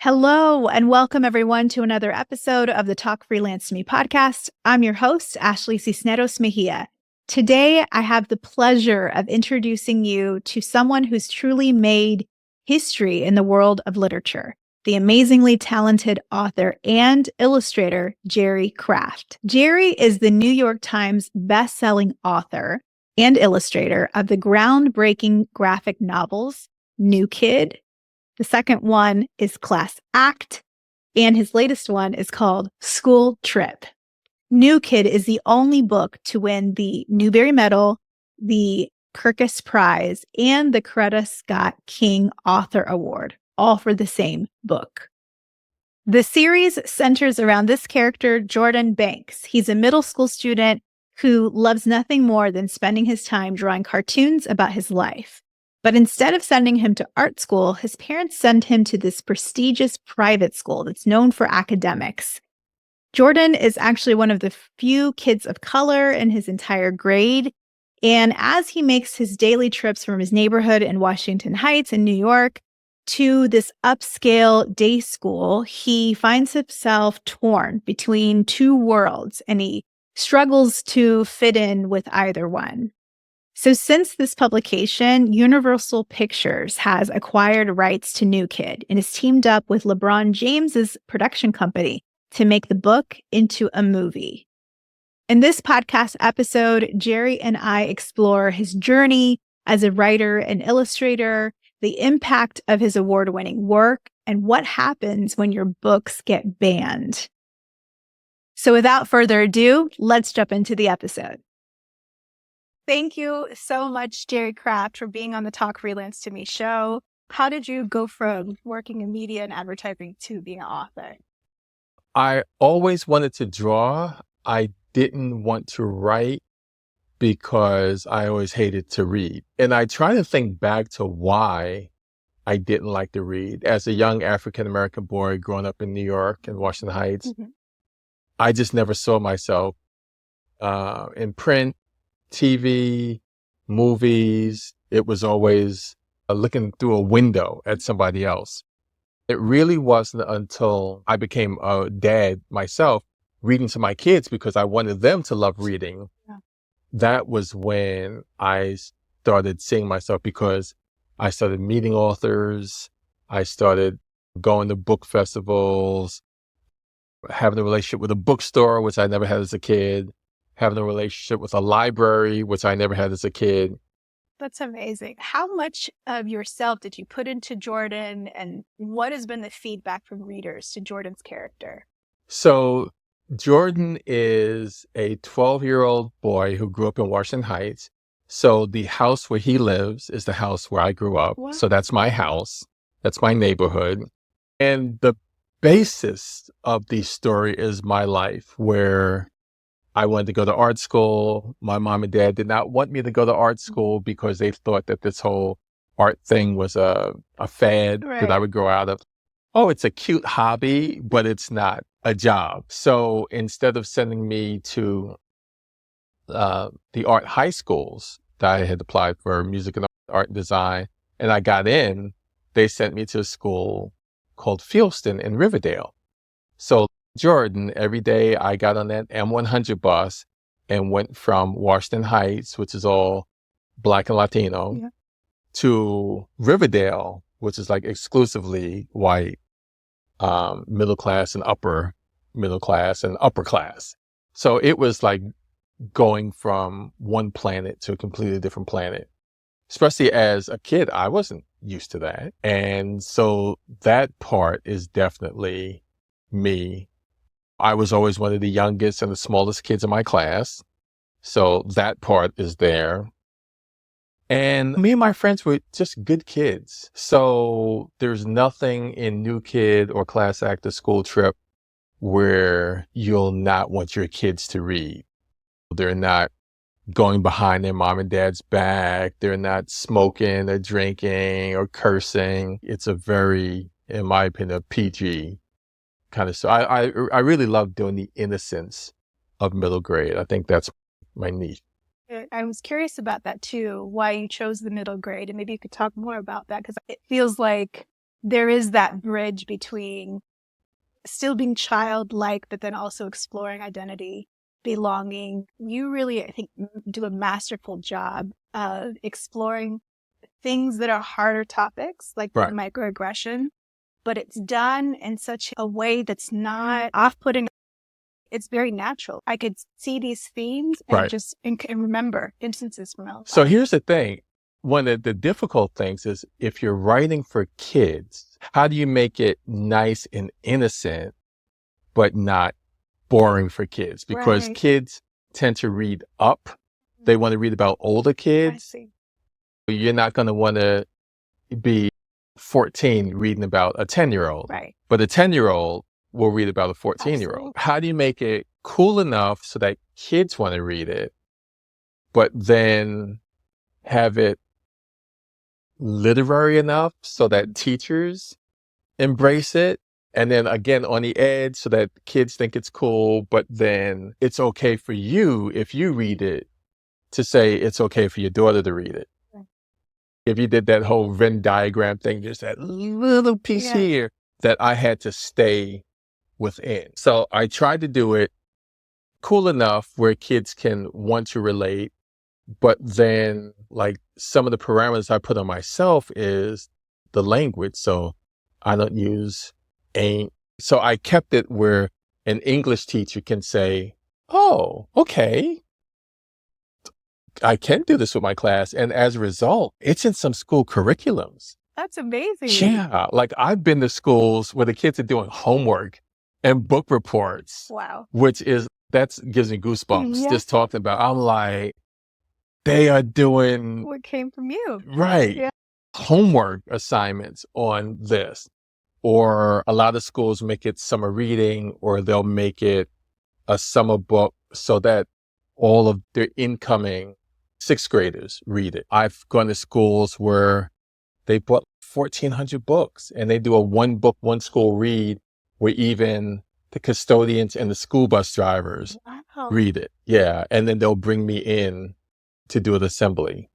Hello, and welcome everyone to another episode of the Talk Freelance to Me podcast. I'm your host, Ashley Cisneros Mejia. Today, I have the pleasure of introducing you to someone who's truly made history in the world of literature, the amazingly talented author and illustrator, Jerry Craft. Jerry is the New York Times bestselling author and illustrator of the groundbreaking graphic novels, New Kid. The second one is Class Act, and his latest one is called School Trip. New Kid is the only book to win the Newbery Medal, the Kirkus Prize, and the Coretta Scott King Author Award, all for the same book. The series centers around this character, Jordan Banks. He's a middle school student who loves nothing more than spending his time drawing cartoons about his life. But instead of sending him to art school, his parents send him to this prestigious private school that's known for academics. Jordan is actually one of the few kids of color in his entire grade. And as he makes his daily trips from his neighborhood in Washington Heights in New York to this upscale day school, he finds himself torn between two worlds, and he struggles to fit in with either one. So since this publication, Universal Pictures has acquired rights to New Kid and has teamed up with LeBron James's production company to make the book into a movie. In this podcast episode, Jerry and I explore his journey as a writer and illustrator, the impact of his award-winning work, and what happens when your books get banned. So without further ado, let's jump into the episode. Thank you so much, Jerry Craft, for being on the Talk Freelance to Me show. How did you go from working in media and advertising to being an author? I always wanted to draw. I didn't want to write because I always hated to read. And I try to think back to why I didn't like to read. As a young African-American boy growing up in New York and Washington Heights, I just never saw myself in print, TV, movies. It was always looking through a window at somebody else. It really wasn't until I became a dad myself, reading to my kids because I wanted them to love reading. Yeah. That was when I started seeing myself, because I started meeting authors. I started going to book festivals, having a relationship with a bookstore, which I never had as a kid, having a relationship with a library, which I never had as a kid. That's amazing. How much of yourself did you put into Jordan, and what has been the feedback from readers to Jordan's character? So Jordan is a 12-year-old boy who grew up in Washington Heights. So the house where he lives is the house where I grew up. Wow. So that's my house. That's my neighborhood. And the basis of the story is my life, where I wanted to go to art school. My mom and dad did not want me to go to art school because they thought that this whole art thing was a fad that I would grow out of. Oh, it's a cute hobby, but it's not a job. So instead of sending me to the art high schools that I had applied for, music and art and design, and I got in, they sent me to a school called Fieldston in Riverdale. So Jordan, every day I got on that M100 bus and went from Washington Heights, which is all Black and Latino, to Riverdale, which is like exclusively white, middle class and upper middle class and upper class. So it was like going from one planet to a completely different planet. Especially as a kid, I wasn't used to that. And so that part is definitely me. I was always one of the youngest and the smallest kids in my class. So that part is there. And me and my friends were just good kids. So there's nothing in New Kid or Class Act or School Trip where you'll not want your kids to read. They're not going behind their mom and dad's back. They're not smoking or drinking or cursing. It's a very, in my opinion, PG kind of stuff. I really love doing the innocence of middle grade. I think that's my niche. I was curious about that too, why you chose the middle grade, and maybe you could talk more about that, because it feels like there is that bridge between still being childlike, but then also exploring identity, belonging. You really, I think, do a masterful job of exploring things that are harder topics, like Right. microaggression, but it's done in such a way that's not off-putting. It's very natural. I could see these themes and Right. just and remember instances from my life. So here's the thing. One of the difficult things is if you're writing for kids, how do you make it nice and innocent, but not boring for kids? Because Right. kids tend to read up. They want to read about older I kids. see. You're not going to want to be 14 reading about a 10-year-old. Right. But a 10-year-old will read about a 14-year-old. Absolutely. How do you make it cool enough so that kids want to read it, but then have it literary enough so that teachers embrace it? And then again, on the edge so that kids think it's cool, but then it's okay for you, if you read it, to say it's okay for your daughter to read it. Right. If you did that whole Venn diagram thing, just that little piece here that I had to stay within. So I tried to do it cool enough where kids can want to relate, but then like some of the parameters I put on myself is the language. So I don't use ain't. So I kept it where an English teacher can say, oh, okay, I can do this with my class. And as a result, it's in some school curriculums. That's amazing. Yeah. Like I've been to schools where the kids are doing homework and book reports. Wow. Which that gives me goosebumps Yeah. just talking about. I'm like, they are doing What came from you? right. Yeah. Homework assignments on this. Or a lot of schools make it summer reading, or they'll make it a summer book so that all of their incoming sixth graders read it. I've gone to schools where they bought 1,400 books and they do a one book, one school read where even the custodians and the school bus drivers read it. Yeah. And then they'll bring me in to do an assembly.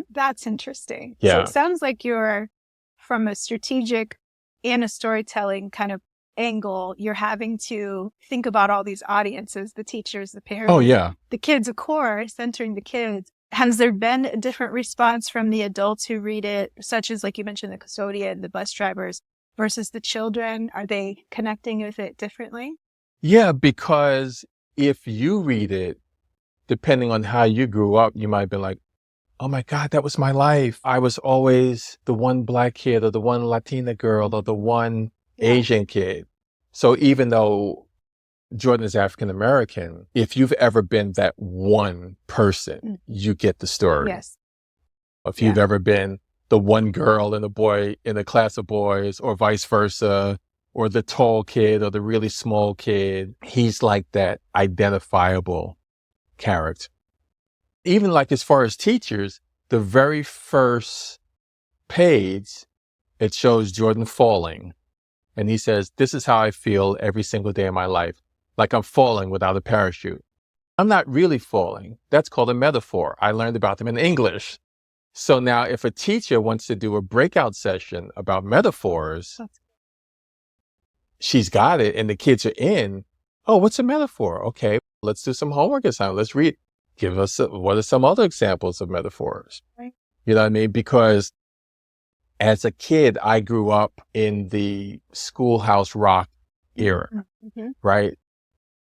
That's interesting. Yeah. So it sounds like you're from a strategic and a storytelling kind of angle. You're having to think about all these audiences, the teachers, the parents. Oh, yeah. The kids, of course, centering the kids. Has there been a different response from the adults who read it, such as, like you mentioned, the custodian, the bus drivers, versus the children? Are they connecting with it differently? Yeah, because if you read it, depending on how you grew up, you might be like, oh my God, that was my life. I was always the one Black kid or the one Latina girl or the one Asian kid. So even though Jordan is African American, if you've ever been that one person, you get the story. Yes. If you've ever been the one girl and a boy in a class of boys, or vice versa, or the tall kid or the really small kid, he's like that identifiable character. Even like as far as teachers, the very first page, it shows Jordan falling. And he says, this is how I feel every single day of my life. Like I'm falling without a parachute. I'm not really falling. That's called a metaphor. I learned about them in English. So now if a teacher wants to do a breakout session about metaphors, she's got it and the kids are in. Oh, what's a metaphor? Okay, let's do some homework assignment. Let's read. Give us, what are some other examples of metaphors? Right. You know what I mean? Because as a kid, I grew up in the Schoolhouse Rock era, right?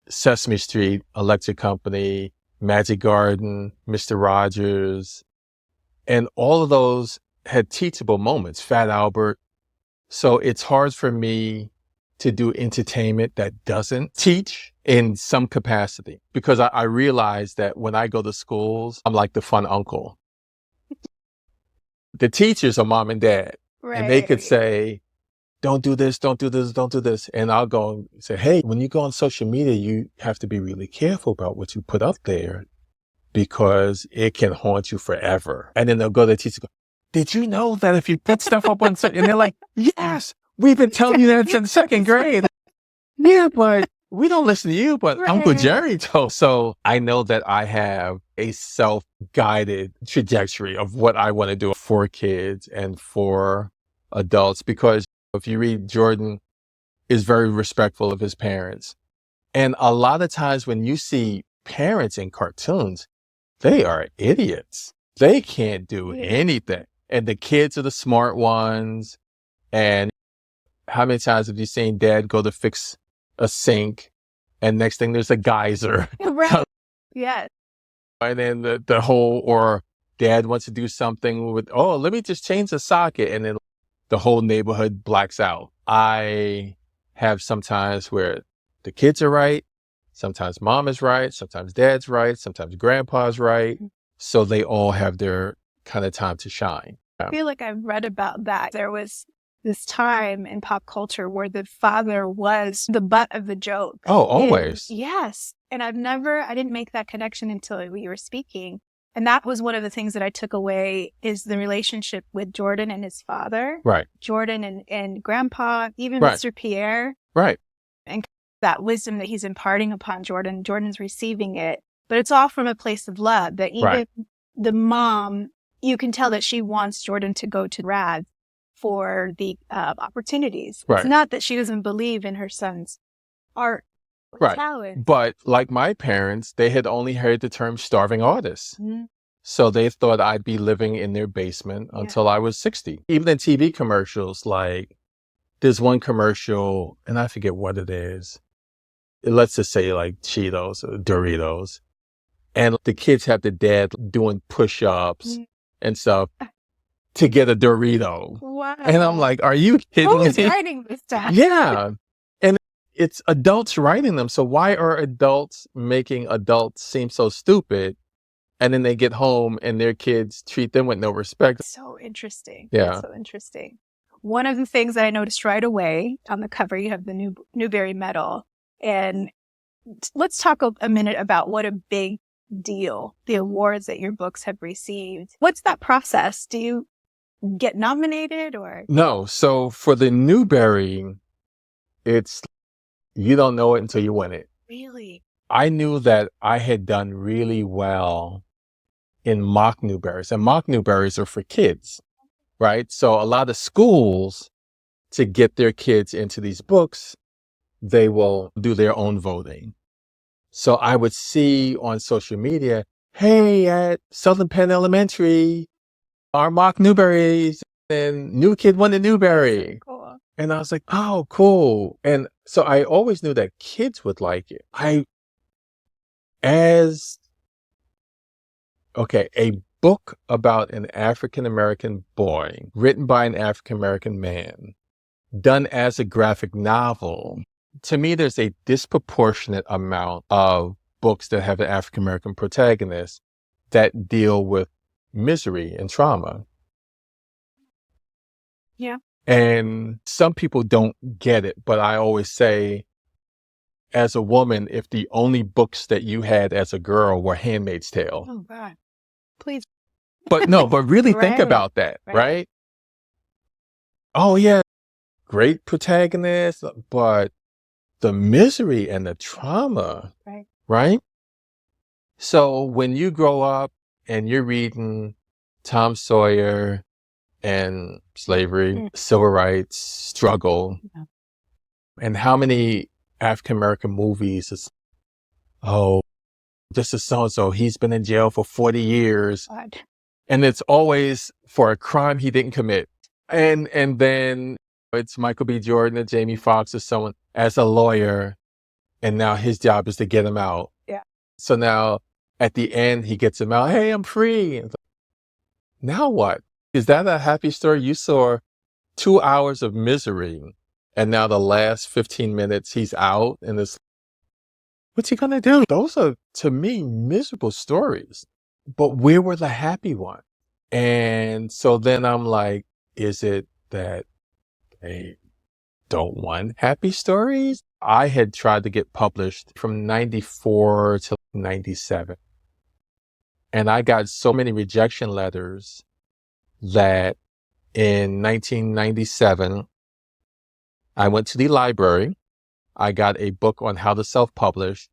Sesame Street, Electric Company, Magic Garden, Mr. Rogers. And all of those had teachable moments, Fat Albert. So it's hard for me to do entertainment that doesn't teach in some capacity, because I realize that when I go to schools, I'm like the fun uncle. The teachers are mom and dad, and they could say, don't do this, don't do this, don't do this. And I'll go and say, hey, when you go on social media, you have to be really careful about what you put up there because it can haunt you forever. And then they'll go to the teacher, did you know that if you put stuff up on, and they're like, yes, we've been telling you that since second grade. Yeah, but we don't listen to you, but Uncle Jerry told. So I know that I have a self-guided trajectory of what I want to do for kids and for adults, because if you read, Jordan is very respectful of his parents. And a lot of times when you see parents in cartoons, they are idiots. They can't do anything. And the kids are the smart ones. And how many times have you seen dad go to fix a sink and next thing there's a geyser? Right. Yes. And then the whole, or dad wants to do something with, oh, let me just change the socket. And then the whole neighborhood blacks out. I have sometimes where the kids are right. Sometimes mom is right. Sometimes dad's right. Sometimes grandpa's right. So they all have their kind of time to shine. I feel like I've read about that. There was this time in pop culture where the father was the butt of the joke. Oh, always. Yes. And I didn't make that connection until we were speaking. And that was one of the things that I took away, is the relationship with Jordan and his father. Right. Jordan and grandpa, even Right. Mr. Pierre. Right. And that wisdom that he's imparting upon Jordan, Jordan's receiving it. But it's all from a place of love, that even the mom, you can tell that she wants Jordan to go to RAD for the opportunities. Right. It's not that she doesn't believe in her son's art or talent. But like my parents, they had only heard the term starving artists. Mm-hmm. So they thought I'd be living in their basement until I was 60. Even in TV commercials, like there's one commercial, and I forget what it is. Let's just say like Cheetos or Doritos. And the kids have the dad doing push-ups and stuff to get a Dorito. Wow. And I'm like, are you kidding me? Who's writing this stuff? Yeah. And it's adults writing them. So why are adults making adults seem so stupid? And then they get home and their kids treat them with no respect. So interesting. Yeah. That's so interesting. One of the things that I noticed right away on the cover, you have the Newbery Medal. And let's talk a minute about what a big deal the awards that your books have received. What's that process? Do you get nominated or? No. So for the Newbery, it's, you don't know it until you win it. Really? I knew that I had done really well in mock Newberys, and mock Newberys are for kids, right? So a lot of schools, to get their kids into these books, they will do their own voting. So I would see on social media, hey, at Southern Penn Elementary, our mock Newberys, and new kid won the Newbery. Cool. And I was like, oh, cool. And so I always knew that kids would like it. A book about an African-American boy, written by an African-American man, done as a graphic novel. To me, there's a disproportionate amount of books that have an African-American protagonist that deal with misery and trauma. Yeah. And some people don't get it, but I always say, as a woman, if the only books that you had as a girl were Handmaid's Tale. Oh, God. Please. But really think about that, right? Oh, yeah, great protagonist, but the misery and the trauma, right? So when you grow up and you're reading Tom Sawyer and slavery, civil rights, struggle, and how many African-American movies is, oh, this is so-and-so, he's been in jail for 40 years. God. And it's always for a crime he didn't commit. And then it's Michael B. Jordan and Jamie Foxx or someone as a lawyer, and now his job is to get him out. Yeah. So now at the end, he gets him out. Hey, I'm free. And now what? Is that a happy story? You saw 2 hours of misery, and now the last 15 minutes he's out, and it's, what's he gonna do? Those are, to me, miserable stories. But where were the happy ones? And so then I'm like, is it that they don't want happy stories? I had tried to get published from 94 to 97. And I got so many rejection letters that in 1997, I went to the library. I got a book on how to self-publish.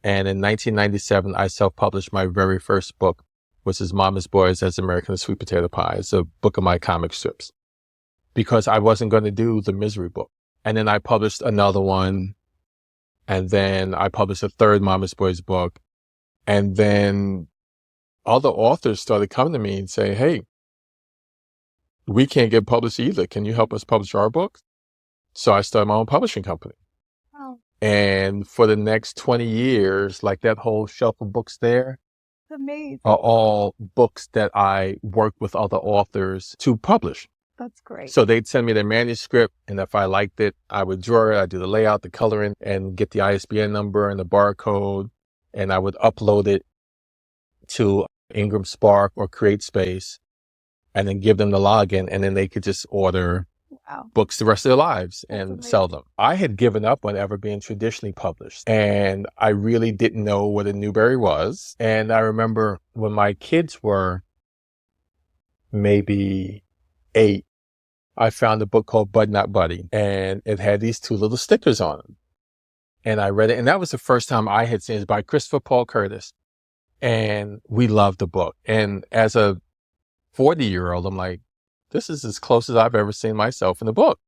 And in 1997, I self-published my very first book, which is Mama's Boys as American Sweet Potato Pie. It's a book of my comic strips. because I wasn't going to do the misery book. And then I published another one. And then I published a third Mama's Boys book. And then other authors started coming to me and saying, hey, we can't get published either. Can you help us publish our books? So I started my own publishing company. Wow. And for the next 20 years, like that whole shelf of books there Amazing. are all books that I worked with other authors to publish. That's great. So they'd send me their manuscript, and if I liked it, I would draw it, I'd do the layout, the coloring, and get the ISBN number and the barcode, and I would upload it to Ingram Spark or CreateSpace, and then give them the login, and then they could just order books the rest of their lives and sell them. I had given up on ever being traditionally published, and I really didn't know what a Newbery was. And I remember when my kids were maybe 8, I found a book called Bud Not Buddy, and it had these 2 little stickers on them. And I read it, and that was the first time I had seen it. It's by Christopher Paul Curtis. And we loved the book. And as a 40-year-old, I'm like, this is as close as I've ever seen myself in the book.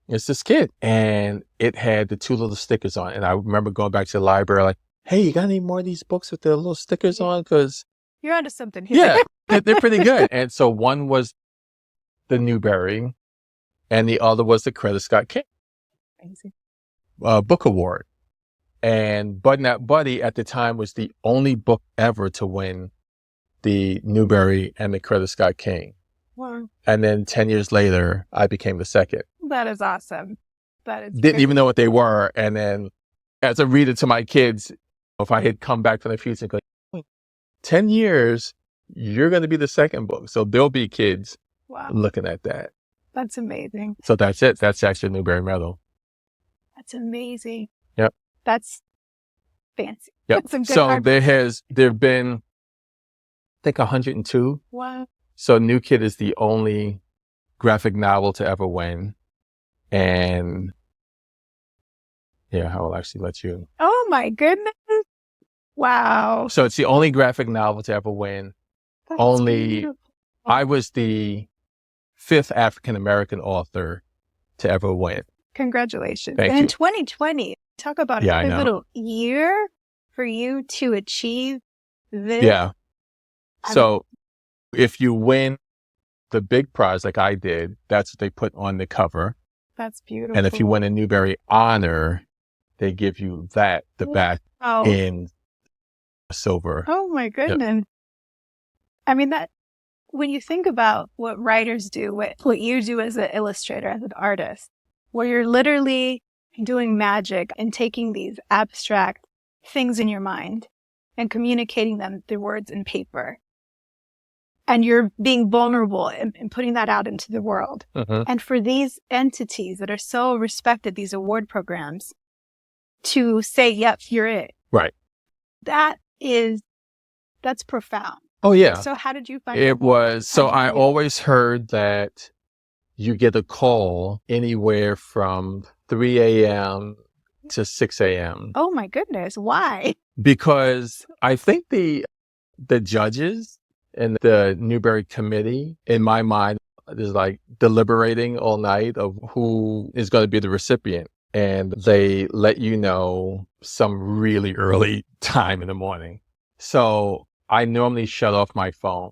It's this kid. And it had the 2 little stickers on it. And I remember going back to the library like, hey, you got any more of these books with the little stickers on? Because you're onto something here. Yeah, they're pretty good. And so one was the Newbery, and the other was the Coretta Scott King Book Award. And Bud Not Buddy at the time was the only book ever to win the Newbery and the Coretta Scott King. Wow. And then 10 years later, I became the second. That is awesome. That is Didn't even know what they were. And then as a reader to my kids, if I had come back from the future and go, 10 years, you're going to be the second book. So there'll be kids looking at that. That's amazing. So that's it. That's actually a Newbery Medal. That's amazing. Yep. That's fancy. Yep. That's some good so there've been, I think 102. Wow. So New Kid is the only graphic novel to ever win. And yeah, I will actually let you. Oh my goodness. Wow. So it's the only graphic novel to ever win. That's beautiful. I was the 5th African-American author to ever win. Congratulations. Thank and you. In 2020, talk about a pivotal year for you to achieve this. Yeah. So if you win the big prize like I did, that's what they put on the cover. That's beautiful. And if you win a Newbery honor, they give you the back in silver. Oh my goodness. Yep. I mean, that when you think about what writers do, what you do as an illustrator, as an artist, where you're literally doing magic and taking these abstract things in your mind and communicating them through words and paper. And you're being vulnerable and putting that out into the world. Mm-hmm. And for these entities that are so respected, these award programs, to say, yep, you're it. Right. That's profound. Oh, yeah. So how did you find it? I always heard that you get a call anywhere from 3 a.m. to 6 a.m. Oh, my goodness. Why? Because I think the judges and the Newbery committee, in my mind, is like deliberating all night of who is going to be the recipient. And they let you know some really early time in the morning. So I normally shut off my phone.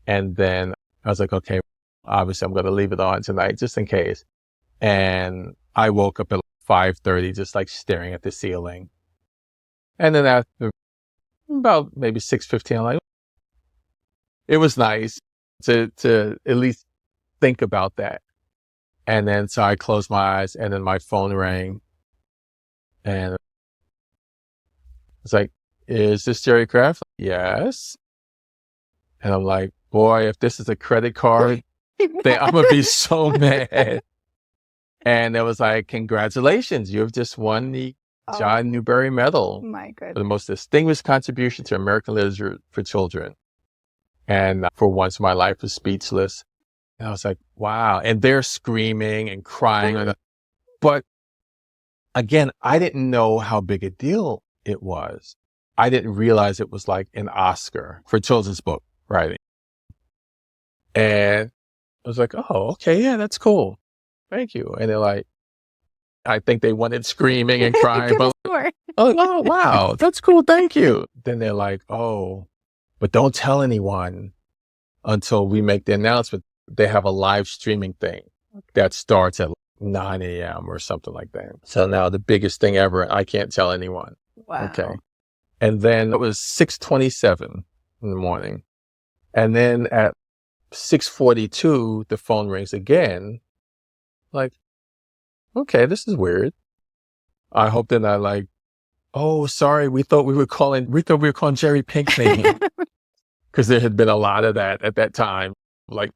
And then I was like, okay, obviously I'm going to leave it on tonight just in case. And I woke up at 5:30, just like staring at the ceiling. And then after about maybe 6:15, I'm like, it was nice to at least think about that. And then so I closed my eyes, and then my phone rang. And it's like, is this Jerry Kraft? Yes. And I'm like, boy, if this is a credit card, then I'm going to be so mad. And it was like, congratulations, you have just won the John Newbery Medal. My goodness. For the most distinguished contribution to American literature for children. And for once, my life was speechless. And I was like, wow. And they're screaming and crying. But again, I didn't know how big a deal it was. I didn't realize it was like an Oscar for children's book writing. And I was like, oh, okay, yeah, that's cool. Thank you. And they're like, I think they wanted screaming and crying. Give But us more. oh, wow, that's cool. Thank you. Then they're like, oh, but don't tell anyone until we make the announcement. They have a live streaming thing that starts at 9 a.m. or something like that. So now the biggest thing ever, I can't tell anyone. Wow. Okay. And then it was 6:27 in the morning. And then at 6:42, the phone rings again. Like, okay, this is weird. I hope they're not like, oh, sorry, we thought we were calling Jerry Pinkney. Because there had been a lot of that at that time, like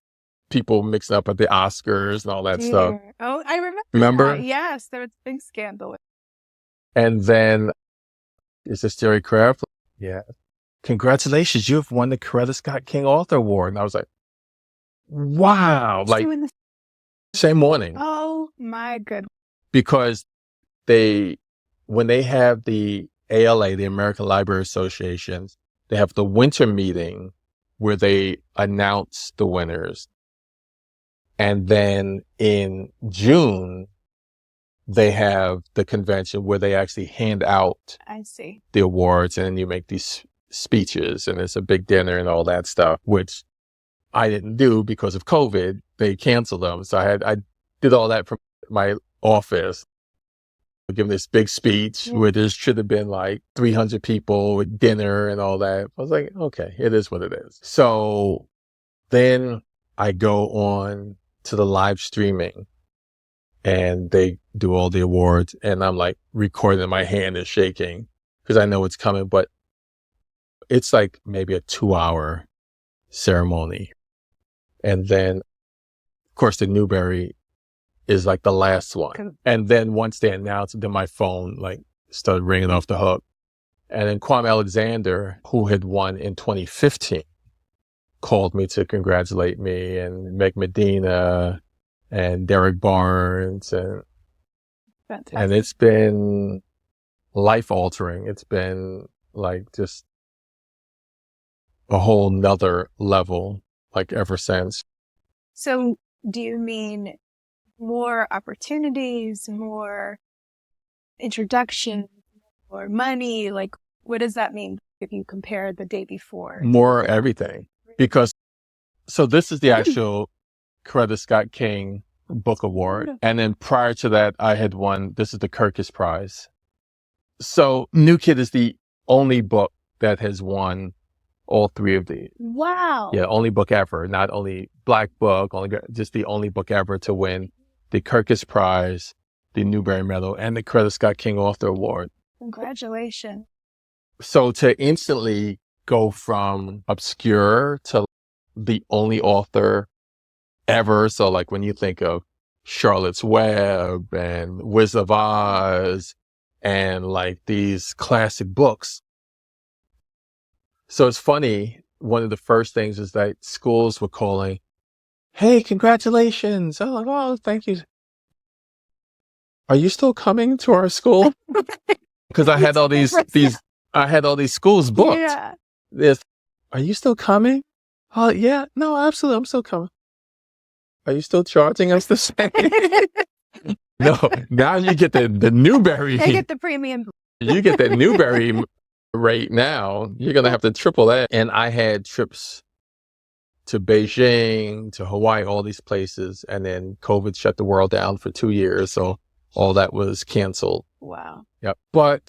people mixing up at the Oscars and all that stuff. Oh, I remember. Remember? That. Yes, there was a big scandal. And then, is this Jerry Craft? Yeah. Congratulations, you've won the Coretta Scott King Author Award. And I was like, wow. Like, same morning. Oh my goodness. Because when they have the ALA, the American Library Associations, they have the winter meeting where they announce the winners. And then in June, they have the convention where they actually hand out the awards, and then you make these speeches, and it's a big dinner and all that stuff, which I didn't do because of COVID. They canceled them. So I did all that from my office, giving this big speech where there should have been like 300 people with dinner and all that. I was like, okay, it is what it is. So then I go on to the live streaming and they do all the awards, and I'm like recording, my hand is shaking because I know it's coming, but it's like maybe a 2-hour ceremony. And then of course the Newbery is like the last one. And then once they announced it, then my phone like started ringing off the hook. And then Kwame Alexander, who had won in 2015, called me to congratulate me, and Meg Medina and Derek Barnes. And it's been life altering. It's been like just a whole nother level, like ever since. So do you mean more opportunities, more introduction, more money? Like, what does that mean if you compare the day before? More everything. Because, so this is the actual Coretta Scott King Book Award. And then prior to that, I had won, this is the Kirkus Prize. So New Kid is the only book that has won all three of these. Wow. Yeah, only book ever. Not only Black book, just the only book ever to win the Kirkus Prize, the Newbery Medal, and the Coretta Scott King Author Award. Congratulations. So to instantly go from obscure to the only author ever. So like when you think of Charlotte's Web and Wizard of Oz and like these classic books. So it's funny. One of the first things is that schools were calling, hey, congratulations. I'm like, oh, thank you. Are you still coming to our school? Because I had all these schools booked. Yeah. Are you still coming? Oh, yeah. No, absolutely. I'm still coming. Are you still charging us the same? No, now you get the Newbery. I get the premium. You get that Newbery rate now. You're going to have to triple that. And I had trips to Beijing, to Hawaii, all these places. And then COVID shut the world down for 2 years. So all that was canceled. Wow. Yep. But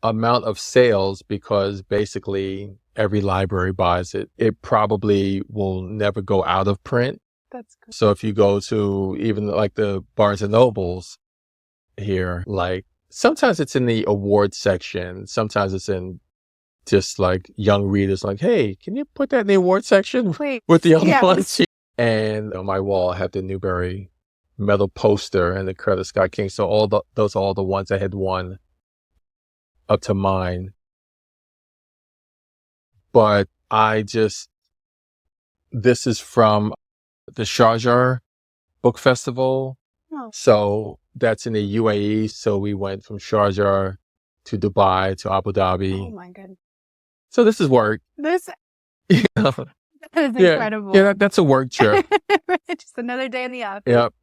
amount of sales, because basically every library buys it, it probably will never go out of print. That's good. So if you go to even like the Barnes and Nobles here, like sometimes it's in the awards section. Sometimes it's in just like young readers like, hey, can you put that in the awards section with the other ones? And on my wall, I have the Newbery Medal poster and the Coretta Scott King. So those are all the ones that had won up to mine. But this is from the Sharjah Book Festival. Oh. So that's in the UAE. So we went from Sharjah to Dubai to Abu Dhabi. Oh my goodness. So this is work. This That is Yeah. incredible. Yeah, that's a work trip. Just another day in the office. Yep.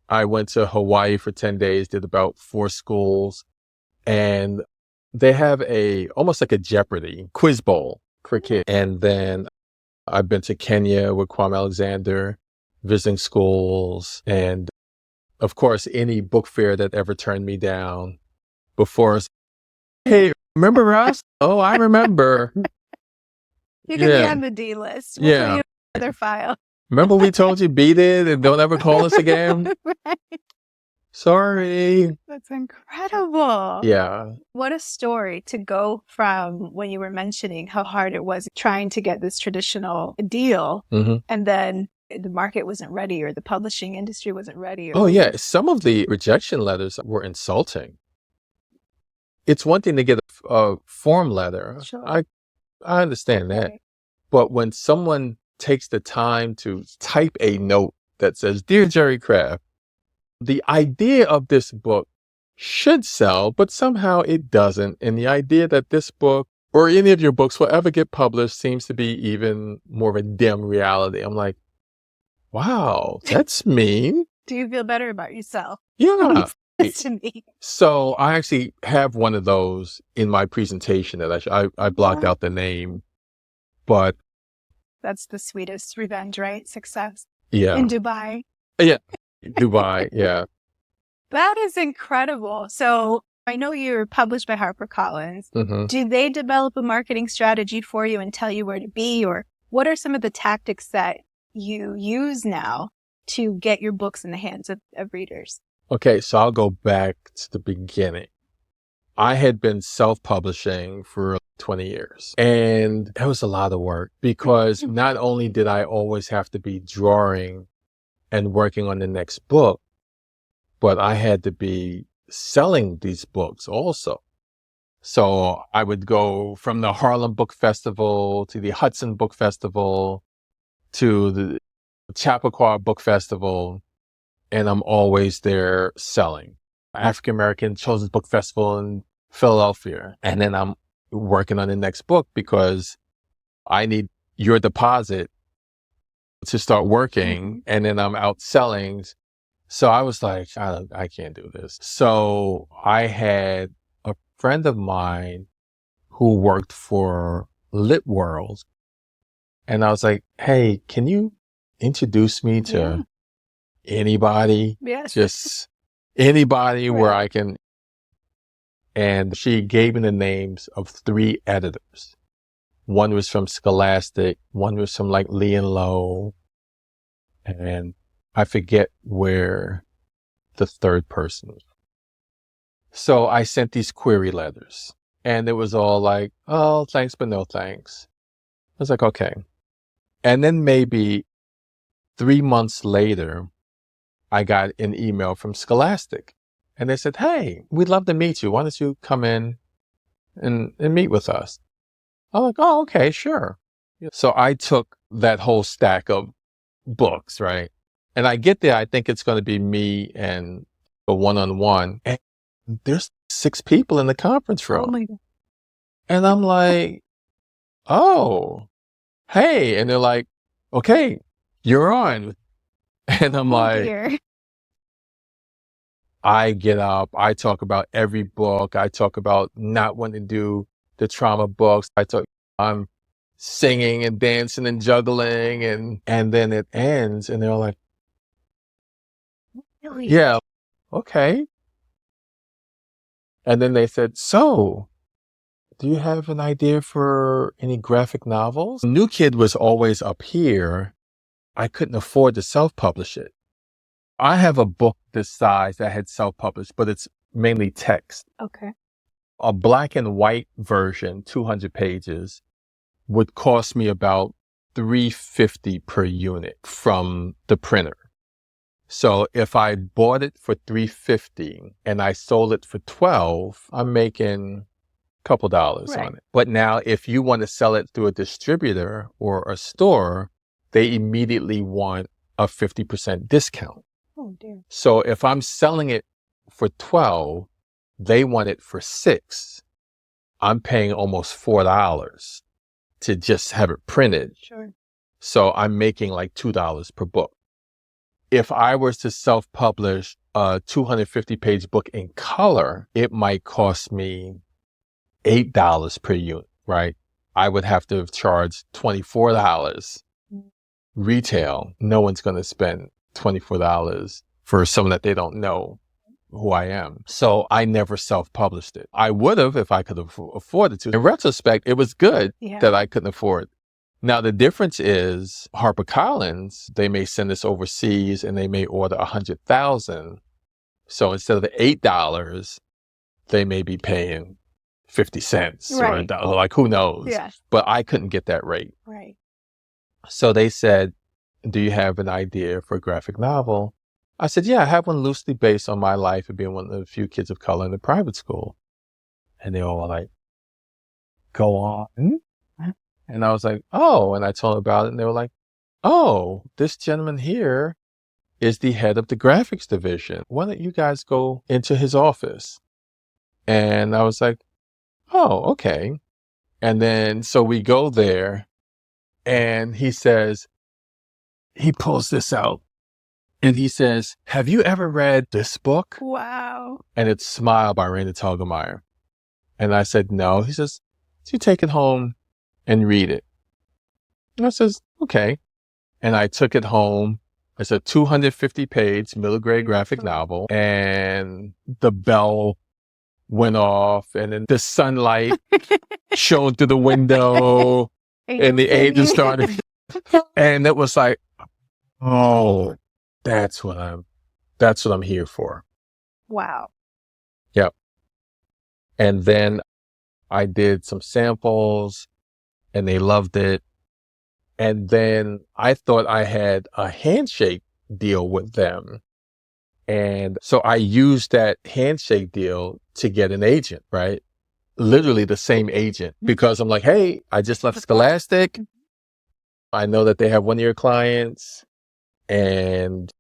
I went to Hawaii for 10 days, did about 4 schools, and they have almost like a Jeopardy quiz bowl for kids. And then I've been to Kenya with Kwame Alexander, visiting schools, and of course, any book fair that ever turned me down before. Hey, remember us? Oh, I remember. You can be on the D list. We'll put you in another file. Remember we told you beat it and don't ever call us again? Right. Sorry. That's incredible. Yeah. What a story to go from when you were mentioning how hard it was trying to get this traditional deal, and then the market wasn't ready or the publishing industry wasn't ready. Oh, yeah. Some of the rejection letters were insulting. It's one thing to get a form letter. Sure. I understand that. Right. But when someone takes the time to type a note that says, "Dear Jerry Craft, the idea of this book should sell, but somehow it doesn't. And the idea that this book or any of your books will ever get published seems to be even more of a dim reality." I'm like, wow, that's mean. Do you feel better about yourself? Yeah. To me. So I actually have one of those in my presentation that I blocked out the name, but that's the sweetest revenge, right? Success. Yeah. In Dubai. Yeah. Dubai. Yeah. That is incredible. So I know you're published by HarperCollins. Do they develop a marketing strategy for you and tell you where to be? Or what are some of the tactics that you use now to get your books in the hands of readers? Okay, so I'll go back to the beginning. I had been self-publishing for 20 years, and it was a lot of work because not only did I always have to be drawing and working on the next book, but I had to be selling these books also. So I would go from the Harlem Book Festival to the Hudson Book Festival to the Chappaqua Book Festival, and I'm always there selling. African American Children's Book Festival in Philadelphia. And then I'm working on the next book because I need your deposit to start working. And then I'm out selling. So I was like, I can't do this. So I had a friend of mine who worked for Lit World. And I was like, hey, can you introduce me to anybody? Yes. Just anybody where I can. And she gave me the names of 3 editors. One was from Scholastic, one was from like Lee and Low, and I forget where the third person was. So I sent these query letters, and it was all like, oh, thanks, but no thanks. I was like, okay. And then maybe 3 months later, I got an email from Scholastic, and they said, hey, we'd love to meet you. Why don't you come in and meet with us? I'm like, oh, okay, sure. So I took that whole stack of books, right? And I get there, I think it's going to be me and a one-on-one. And there's 6 people in the conference room. Oh my God. And I'm like, oh, hey. And they're like, okay, you're on. And I'm like, dear. I get up, I talk about every book. I talk about not wanting to do the trauma books. I'm singing and dancing and juggling, and then it ends and they're like, Really? yeah, okay. And then they said, so do you have an idea for any graphic novels? New Kid was always up here. I couldn't afford to self-publish it. I have a book this size that had self-published, but it's mainly text. Okay. A black and white version, 200 pages, would cost me about $350 per unit from the printer. So if I bought it for $350 and I sold it for $12, I'm making a couple dollars on it. But now if you want to sell it through a distributor or a store, they immediately want a 50% discount. Oh dear. So if I'm selling it for $12, they want it for $6. I'm paying almost $4. to just have it printed. Sure. So I'm making like $2 per book. If I was to self-publish a 250-page book in color, it might cost me $8 per unit, right? I would have to charge $24 retail. No one's going to spend $24 for someone that they don't know who I am. So I never self-published it. I would have if I could have afforded to. In retrospect, it was good that I couldn't afford. Now, the difference is HarperCollins, they may send this overseas and they may order 100,000. So instead of the $8, they may be paying 50 cents or $1, like who knows? Yes. But I couldn't get that rate. Right. So they said, do you have an idea for a graphic novel? I said, yeah, I have one loosely based on my life of being one of the few kids of color in the private school. And they all were like, go on. And I was like, oh, and I told them about it and they were like, oh, this gentleman here is the head of the graphics division. Why don't you guys go into his office? And I was like, oh, okay. And then, so we go there and he says, he pulls this out and he says, have you ever read this book? Wow. And it's Smile by Raina Telgemeier. And I said, no. He says, so you take it home and read it. And I says, okay. And I took it home. It's a 250-page middle grade graphic novel. And the bell went off and then the sunlight shone through the window and the angels started. And it was like, oh, that's what I'm here for. Wow. Yep. And then I did some samples and they loved it. And then I thought I had a handshake deal with them. And so I used that handshake deal to get an agent, right? Literally the same agent, because I'm like, hey, I just left Scholastic. I know that they have one of your clients and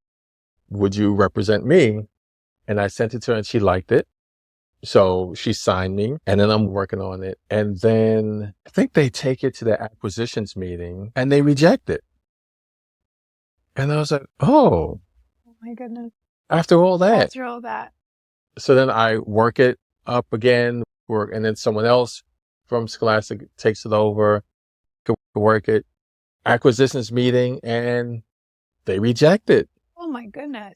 would you represent me? And I sent it to her and she liked it. So she signed me and then I'm working on it. And then I think they take it to the acquisitions meeting and they reject it. And I was like, oh my goodness. After all that. So then I work it up again, and then someone else from Scholastic takes it over, to work it, acquisitions meeting, and they reject it. Oh my goodness.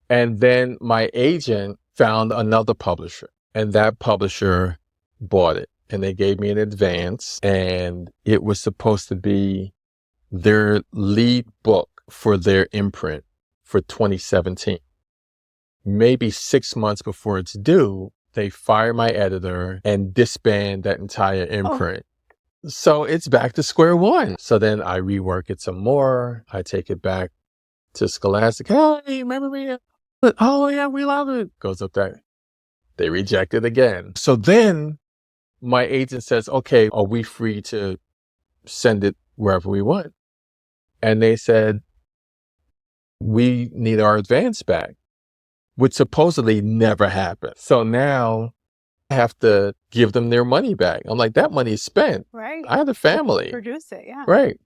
And then my agent found another publisher, and that publisher bought it, and they gave me an advance, and it was supposed to be their lead book for their imprint for 2017. Maybe 6 months before it's due, they fire my editor and disband that entire imprint. Oh. So it's back to square one. So then I rework it some more. I take it back to Scholastic. Hey, remember me? Oh yeah, we love it. Goes up there. They reject it again. So then my agent says, okay, are we free to send it wherever we want? And they said, we need our advance back, which supposedly never happened. So now I have to give them their money back. I'm like, that money is spent. Right. I had a family. Produce it, yeah. Right.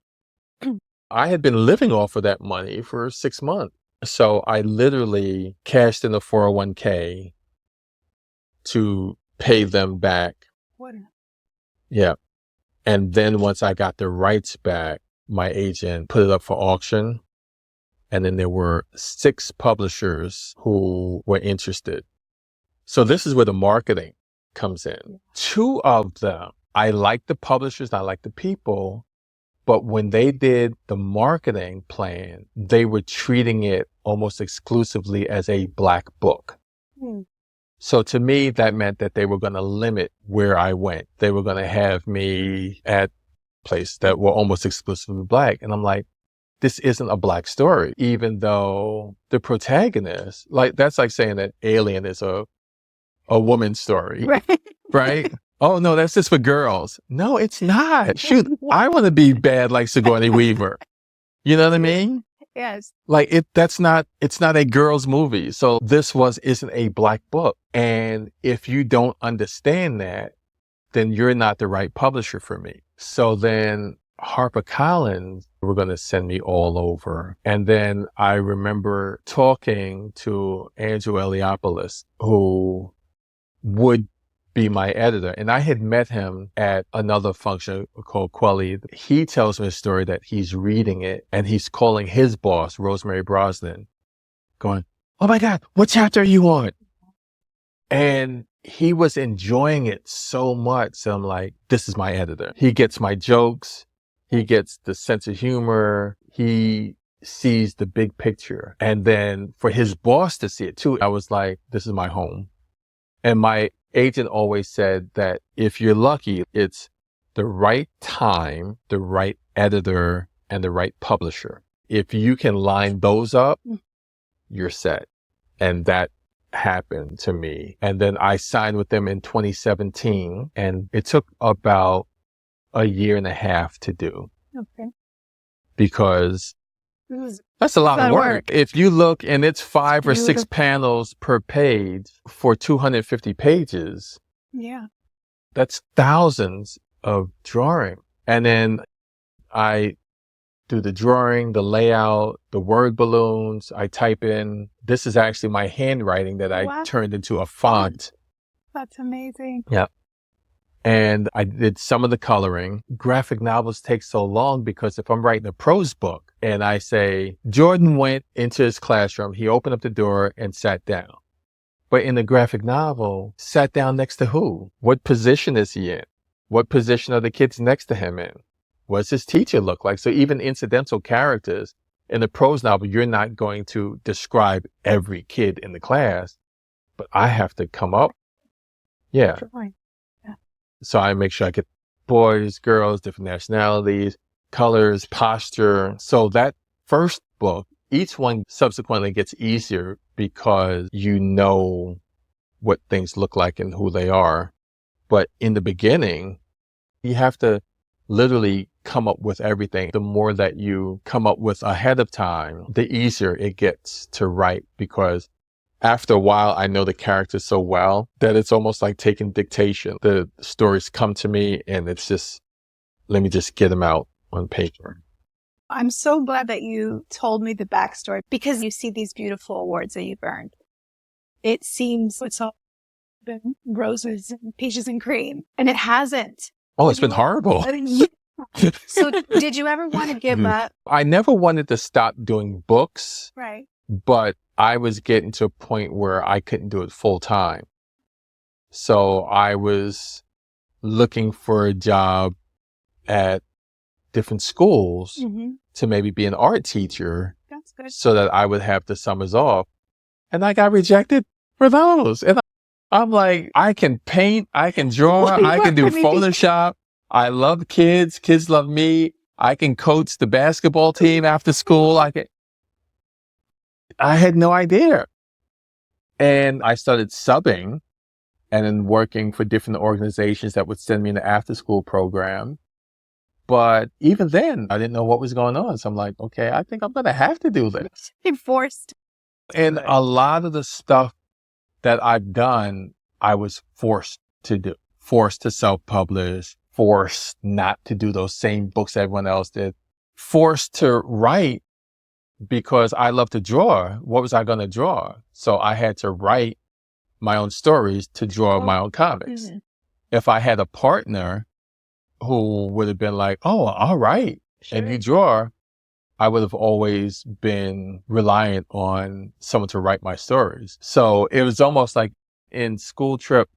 I had been living off of that money for 6 months. So I literally cashed in a 401k to pay them back. What? Yeah. And then once I got the rights back, my agent put it up for auction. And then there were 6 publishers who were interested. So this is where the marketing comes in. 2 of them, I like the publishers, I like the people, but when they did the marketing plan, they were treating it almost exclusively as a Black book. So to me, that meant that they were going to limit where I went. They were going to have me at places that were almost exclusively Black. And I'm like, this isn't a Black story, even though the protagonist, like, that's like saying that Alien is a woman's story, right? Oh no, that's just for girls. No, it's not. Shoot, I want to be bad like Sigourney Weaver. You know what I mean? Yes. Like it's not a girl's movie. So this isn't a Black book. And if you don't understand that, then you're not the right publisher for me. So then HarperCollins were going to send me all over. And then I remember talking to Andrew Eliopoulos, who would be my editor. And I had met him at another function called Quelly. He tells me a story that he's reading it and he's calling his boss, Rosemary Brosnan, going, "Oh my God, what chapter are you on?" And he was enjoying it so much. So I'm like, this is my editor. He gets my jokes. He gets the sense of humor. He sees the big picture. And then for his boss to see it too, I was like, this is my home. And my agent always said that if you're lucky, it's the right time, the right editor, and the right publisher. If you can line those up, you're set. And that happened to me. And then I signed with them in 2017, and it took about a year and a half to do. Okay. Because that's a lot of work. If you look, and it's 5 or 6 panels per page for 250 pages. Yeah. That's thousands of drawing. And then I do the drawing, the layout, the word balloons. I type in, this is actually my handwriting that I turned into a font. That's amazing. Yeah. And I did some of the coloring. Graphic novels take so long because if I'm writing a prose book and I say, Jordan went into his classroom, he opened up the door and sat down. But in the graphic novel, sat down next to who? What position is he in? What position are the kids next to him in? What's his teacher look like? So even incidental characters in the prose novel, you're not going to describe every kid in the class, but I have to come up. Yeah. So I make sure I get boys, girls, different nationalities, colors, posture. So that first book, each one subsequently gets easier because you know what things look like and who they are. But in the beginning, you have to literally come up with everything. The more that you come up with ahead of time, the easier it gets to write, because after a while, I know the characters so well that it's almost like taking dictation. The stories come to me and it's just, let me just get them out on paper. I'm so glad that you told me the backstory, because you see these beautiful awards that you've earned. It seems it's all been roses and peaches and cream, and it hasn't. Oh, it's been horrible. So did you ever want to give up? I never wanted to stop doing books. Right. But I was getting to a point where I couldn't do it full time. So I was looking for a job at different schools to maybe be an art teacher. That's good. So that I would have the summers off. And I got rejected for those. And I'm like, I can paint, I can draw, I can do Photoshop. I love kids. Kids love me. I can coach the basketball team after school. I had no idea. And I started subbing and then working for different organizations that would send me in the after school program. But even then, I didn't know what was going on. So I'm like, okay, I think I'm going to have to do this. You're forced. And a lot of the stuff that I've done, I was forced to do. Forced to self-publish, forced not to do those same books everyone else did, forced to write because I love to draw. What was I going to draw? So I had to write my own stories to draw my own comics. If I had a partner who would have been like, oh, all right, and you draw, I would have always been reliant on someone to write my stories. So it was almost like in School Trip,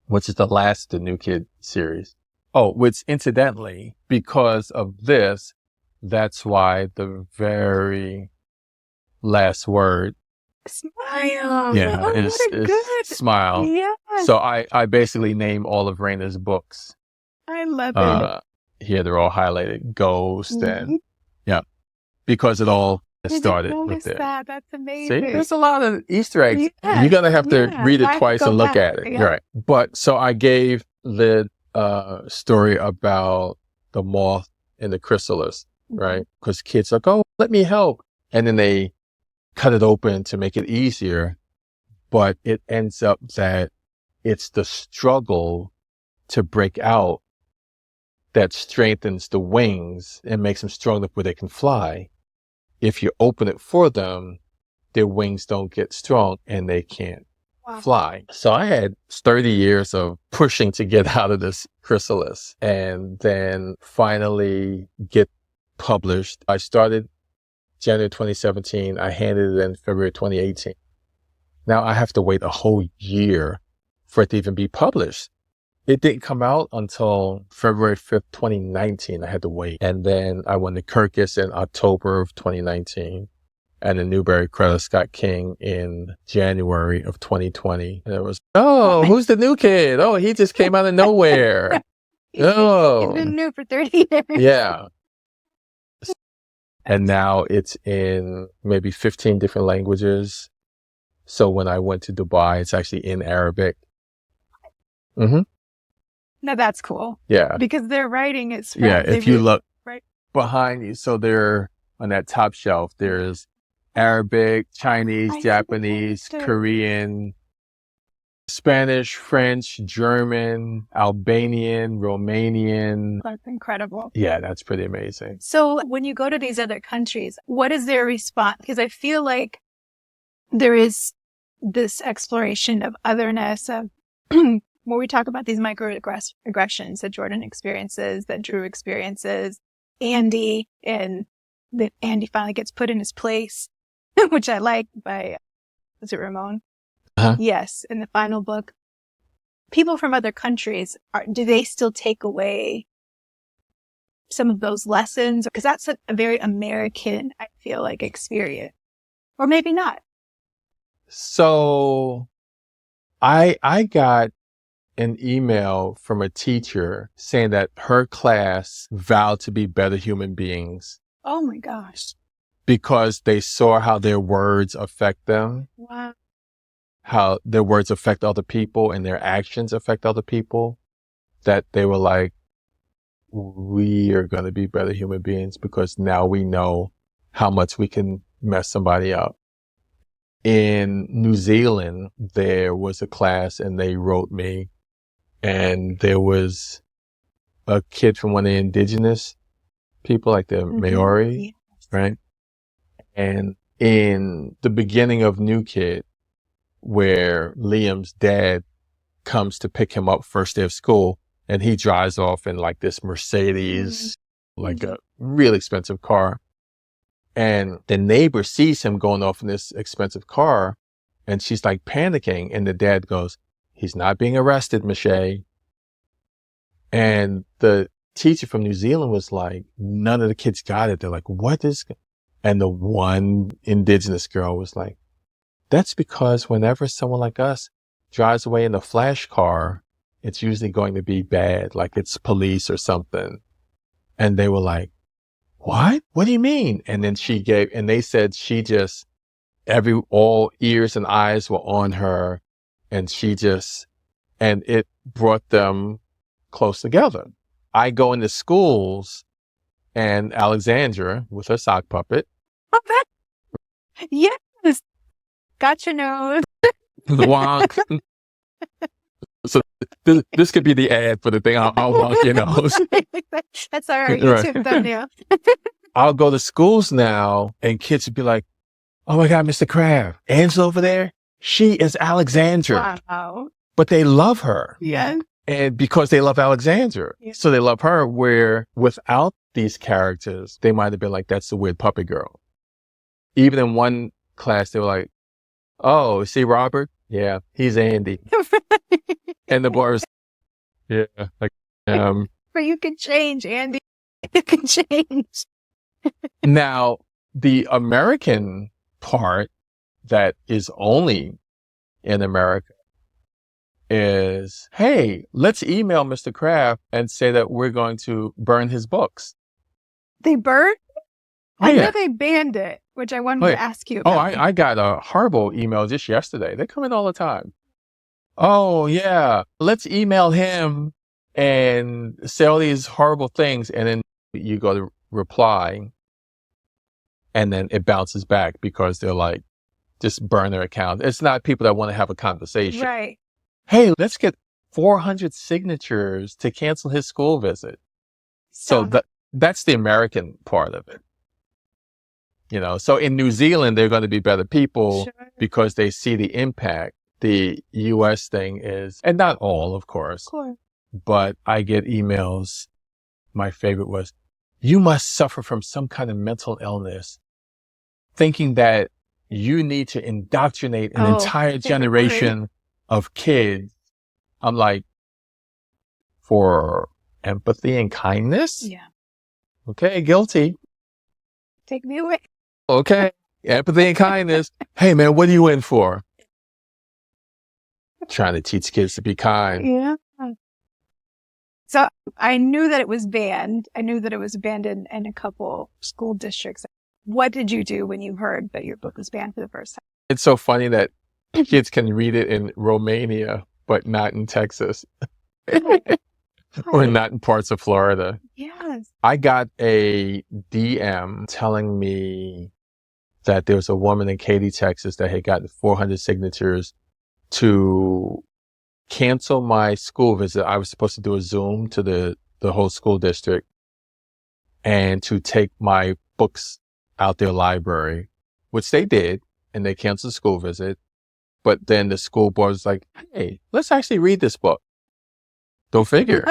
which is the New Kid series. Oh, which incidentally, because of this, that's why the very last word. Smile. Yeah, is smile. Yes. So I basically name all of Raina's books. I love it. Here, they're all highlighted. Ghost and, yeah, because it all started with it. That's amazing. See, there's a lot of Easter eggs. Yes. You're going to have to read it twice and look at it. Yeah. Right. But so I gave the story about the moth and the chrysalis, right? Because kids are like, oh, let me help. And then they cut it open to make it easier. But it ends up that it's the struggle to break out that strengthens the wings and makes them strong enough where they can fly. If you open it for them, their wings don't get strong and they can't fly. So I had 30 years of pushing to get out of this chrysalis and then finally get published. I started January 2017. I handed it in February 2018. Now I have to wait a whole year for it to even be published. It didn't come out until February 5th, 2019. I had to wait. And then I won the Kirkus in October of 2019 and the Newbery Credit Scott King in January of 2020. And it was, oh, who's the new kid? Oh, he just came out of nowhere. Oh. He's been new for 30 years. Yeah. And now it's in maybe 15 different languages. So when I went to Dubai, it's actually in Arabic. Mm-hmm. Now that's cool. Yeah. Because their writing is if you look right behind you, so they're on that top shelf, there's Arabic, Chinese, Japanese, Korean, Spanish, French, German, Albanian, Romanian. That's incredible. Yeah, that's pretty amazing. So when you go to these other countries, what is their response? Because I feel like there is this exploration of otherness, of where we talk about these microaggressions that Jordan experiences, that Drew experiences, Andy, and that Andy finally gets put in his place, which I like by, was it Ramon? Uh-huh. Yes, in the final book. People from other countries, do they still take away some of those lessons? Because that's a very American, I feel like, experience. Or maybe not. So I got an email from a teacher saying that her class vowed to be better human beings. Oh my gosh. Because they saw how their words affect them. Wow. How their words affect other people and their actions affect other people. That they were like, we are going to be better human beings because now we know how much we can mess somebody up. In New Zealand, there was a class and they wrote me, and there was a kid from one of the indigenous people, like the Maori, right? And in the beginning of New Kid, where Liam's dad comes to pick him up first day of school, and he drives off in like this Mercedes, like a really expensive car. And the neighbor sees him going off in this expensive car, and she's like panicking. And the dad goes, he's not being arrested, Michelle. And the teacher from New Zealand was like, none of the kids got it. They're like, what is, and the one indigenous girl was like, that's because whenever someone like us drives away in a flash car, it's usually going to be bad, like it's police or something. And they were like, what? What do you mean? And then and they said she just, all ears and eyes were on her, and and it brought them close together. I go into schools, and Alexandra with her sock puppet. Oh, that, yes. Got your nose. Wonk. So this could be the ad for the thing. I'll wonk your nose. That's our YouTube thumbnail. I'll go to schools now, and kids would be like, oh my God, Mr. Kraft, Angela over there, she is Alexandra. Wow. But they love her. Yeah. And because they love Alexandra. Yeah. So they love her, where without these characters, they might have been like, that's the weird puppy girl. Even in one class, they were like, oh, see Robert? Yeah, he's Andy. And the boy was, yeah, like, but you can change, Andy. You can change. Now, the American part that is only in America is, hey, let's email Mr. Kraft and say that we're going to burn his books. They burned? Oh, I know they banned it, which I wanted to ask you about. I got a horrible email just yesterday. They come in all the time. Oh, yeah, let's email him and say all these horrible things. And then you go to reply, and then it bounces back because they're like, just burn their account. It's not people that want to have a conversation. Right. Hey, let's get 400 signatures to cancel his school visit. So that's the American part of it. So in New Zealand, they're going to be better people because they see the impact. The US thing is, and not all, of course, but I get emails. My favorite was, you must suffer from some kind of mental illness, thinking that you need to indoctrinate an entire generation of kids. I'm like, for empathy and kindness? Yeah. Okay, guilty. Take me away. Okay, empathy and kindness. Hey, man, what are you in for? Trying to teach kids to be kind. Yeah. So I knew that it was banned. I knew that it was banned in a couple school districts. What did you do when you heard that your book was banned for the first time? It's so funny that kids can read it in Romania, but not in Texas. Or not in parts of Florida. Yes. I got a DM telling me that there was a woman in Katy, Texas that had gotten 400 signatures to cancel my school visit. I was supposed to do a Zoom to the whole school district and to take my books out their library, which they did, and they canceled the school visit. But then the school board was like, hey, let's actually read this book. Go figure.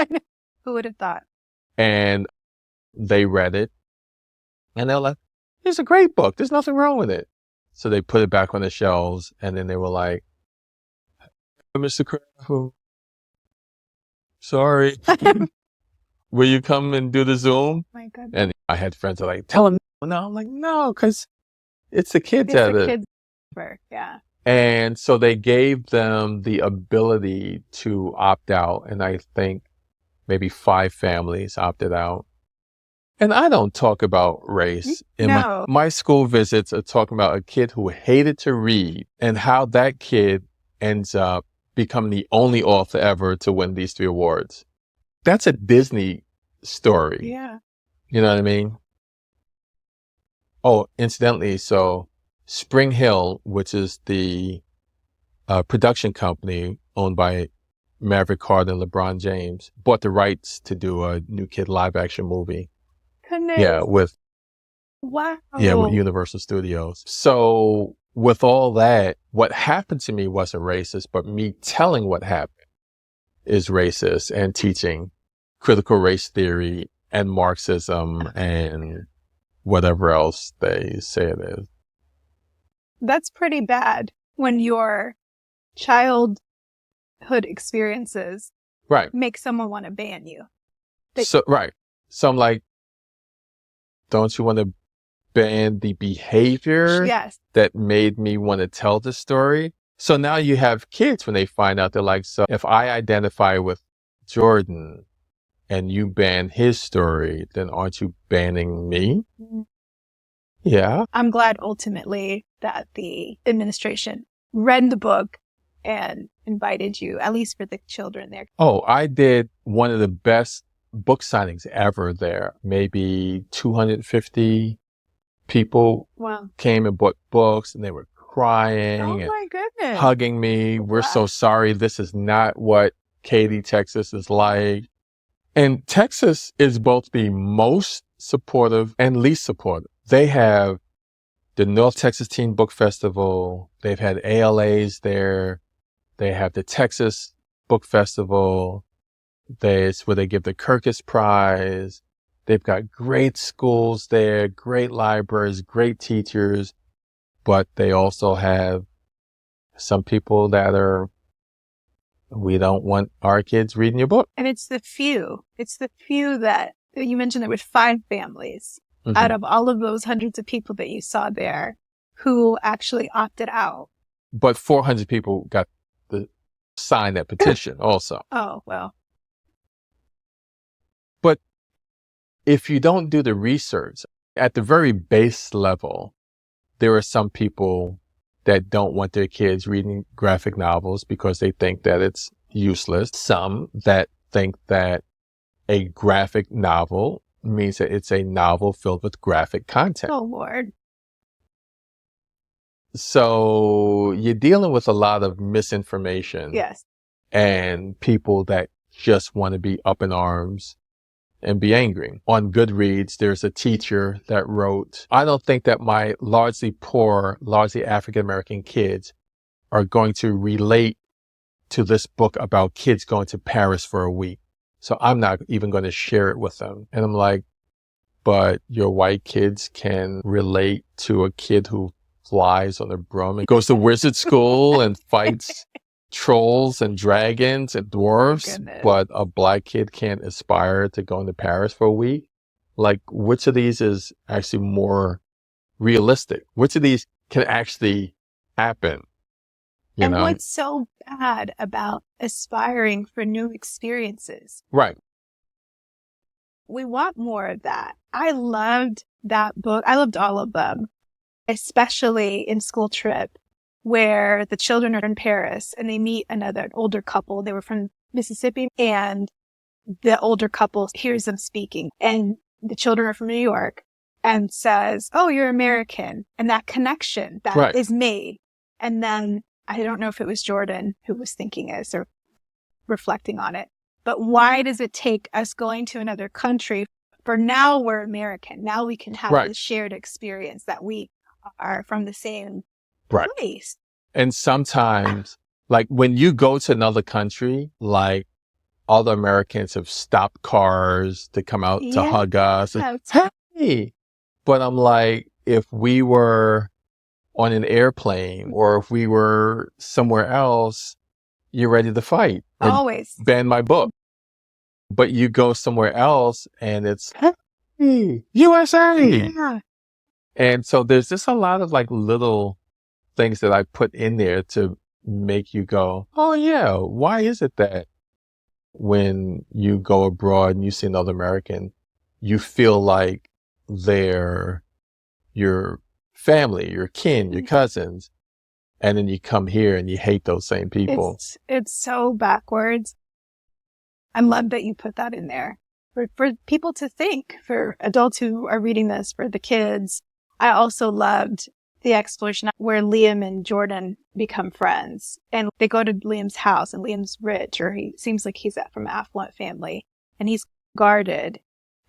Who would have thought? And they read it and they're like, it's a great book. There's nothing wrong with it. So they put it back on the shelves and then they were like, Mr. Kraft, sorry. Will you come and do the Zoom? My goodness. And I had friends that were like, tell him no. I'm like, no, because it's the kids at it. Kids' work, yeah. And so they gave them the ability to opt out. And I think maybe 5 families opted out. And I don't talk about race. No. My school visits are talking about a kid who hated to read and how that kid ends up becoming the only author ever to win these 3 awards. That's a Disney story. Yeah. You know what I mean? Oh, incidentally, so Spring Hill, which is the production company owned by Maverick Carter and LeBron James, bought the rights to do a New Kid live action movie. Goodness. Yeah, with Universal Studios. So with all that, what happened to me wasn't racist, but me telling what happened is racist and teaching critical race theory and Marxism and whatever else they say it is. That's pretty bad when your childhood experiences make someone want to ban you. So I'm like, don't you want to ban the behavior that made me want to tell the story? So now you have kids when they find out, they're like, so if I identify with Jordan and you ban his story, then aren't you banning me? Mm-hmm. Yeah. I'm glad ultimately that the administration read the book and invited you, at least for the children there. Oh, I did one of the best book signings ever there. Maybe 250 people came and bought books and they were crying and hugging me. We're so sorry. This is not what Katy, Texas is like. And Texas is both the most supportive and least supportive. They have the North Texas Teen Book Festival. They've had ALAs there. They have the Texas Book Festival. It's where they give the Kirkus Prize. They've got great schools there, great libraries, great teachers, but they also have some people that we don't want our kids reading your book. And it's the few that you mentioned there were 5 families out of all of those hundreds of people that you saw there who actually opted out. But 400 people got the sign that petition also. Oh, well. But if you don't do the research, at the very base level, there are some people that don't want their kids reading graphic novels because they think that it's useless. Some that think that a graphic novel means that it's a novel filled with graphic content. Oh, Lord. So you're dealing with a lot of misinformation. Yes. And people that just want to be up in arms and be angry. On Goodreads, there's a teacher that wrote, I don't think that my largely poor, largely African-American kids are going to relate to this book about kids going to Paris for a week. So I'm not even going to share it with them. And I'm like, but your white kids can relate to a kid who flies on a broom and goes to wizard school and fights trolls and dragons and dwarves, but a black kid can't aspire to going to Paris for a week. Like, which of these is actually more realistic? Which of these can actually happen? You know? What's so bad about aspiring for new experiences? Right. We want more of that. I loved that book. I loved all of them, especially in School Trip, where the children are in Paris and they meet an older couple. They were from Mississippi, and the older couple hears them speaking, and the children are from New York, and says, "Oh, you're American." And that connection that is made. And then I don't know if it was Jordan who was thinking this or reflecting on it, but why does it take us going to another country for now we're American? Now we can have this shared experience that we are from the same place. And sometimes, like when you go to another country, like all the Americans have stopped cars to come out to hug us. And, hey! But I'm like, if we were on an airplane or if we were somewhere else, you're ready to fight. Always. Ban my book. But you go somewhere else and it's, hey, USA! Yeah. And so there's just a lot of like little things that I put in there to make you go, oh yeah, why is it that when you go abroad and you see another American, you feel like they're your family, your kin, your cousins, and then you come here and you hate those same people. It's so backwards. I love that you put that in there for people to think, for adults who are reading this, for the kids. I also loved the exploration where Liam and Jordan become friends, and they go to Liam's house, and Liam's rich, or he seems like he's from an affluent family, and he's guarded,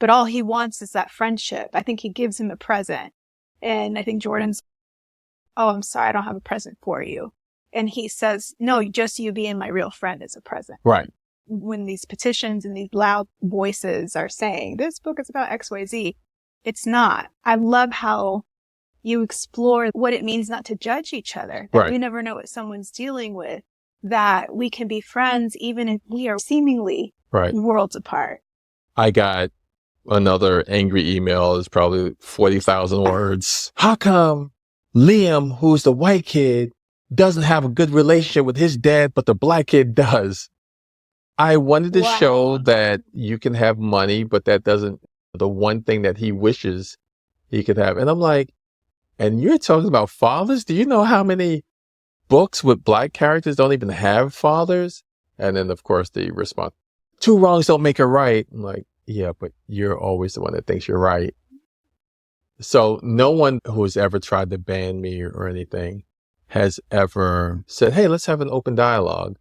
but all he wants is that friendship. I think he gives him a present, and I think Jordan's, oh, I'm sorry, I don't have a present for you. And he says, no, just you being my real friend is a present. Right. When these petitions and these loud voices are saying, this book is about XYZ, it's not. I love how you explore what it means not to judge each other. That we never know what someone's dealing with. That we can be friends even if we are seemingly worlds apart. I got another angry email. It's probably 40,000 words. How come Liam, who's the white kid, doesn't have a good relationship with his dad, but the black kid does? I wanted to show that you can have money, but that doesn't, the one thing that he wishes he could have. And I'm like, and you're talking about fathers? Do you know how many books with black characters don't even have fathers? And then, of course, the response, 2 wrongs don't make a right. I'm like, yeah, but you're always the one that thinks you're right. So no one who has ever tried to ban me or anything has ever said, hey, let's have an open dialogue.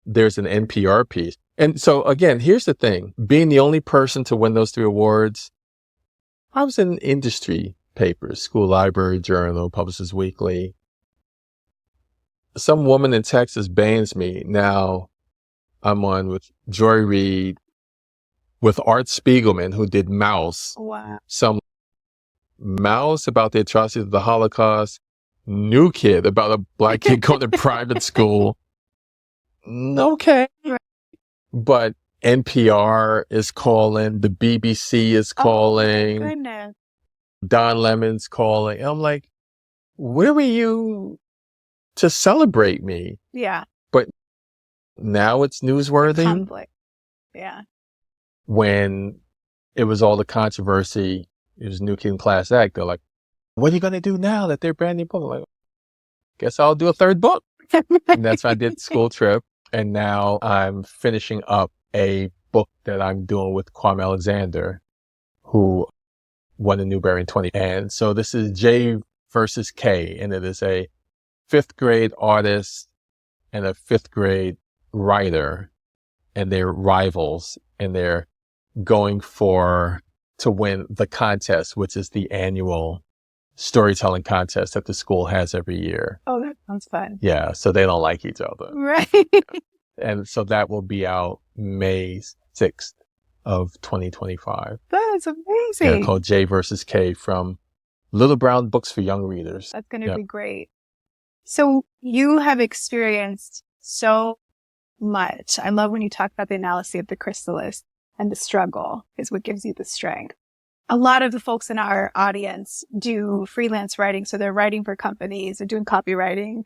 There's an NPR piece. And so, again, here's the thing. Being the only person to win those 3 awards, I was in industry papers, School Library Journal, Publishers Weekly. Some woman in Texas bans me. Now I'm on with Joy Reid, with Art Spiegelman, who did Mouse. Wow. Some Mouse about the atrocities of the Holocaust. New Kid about a black kid going to private school. Okay. But NPR is calling, the BBC is calling. Oh, goodness. Don Lemon's calling. And I'm like, where were you to celebrate me? Yeah. But now it's newsworthy. Conflict. Yeah. When it was all the controversy, it was New Kid in Class Act. They're like, what are you going to do now that they're brand new book? I'm like, guess I'll do a 3rd book. And that's when I did School Trip. And now I'm finishing up a book that I'm doing with Kwame Alexander, who won the Newbery in 20. And so this is J versus K, and it is a 5th grade artist and a 5th grade writer, and they're rivals, and they're going to win the contest, which is the annual storytelling contest that the school has every year. Oh, that sounds fun. Yeah, so they don't like each other. Right. And so that will be out May 6th of 2025. That's amazing. Yeah, called J versus K from Little Brown Books for Young Readers. That's going to be great. So you have experienced so much. I love when you talk about the analysis of the chrysalis, and the struggle is what gives you the strength. A lot of the folks in our audience do freelance writing. So they're writing for companies, they're doing copywriting,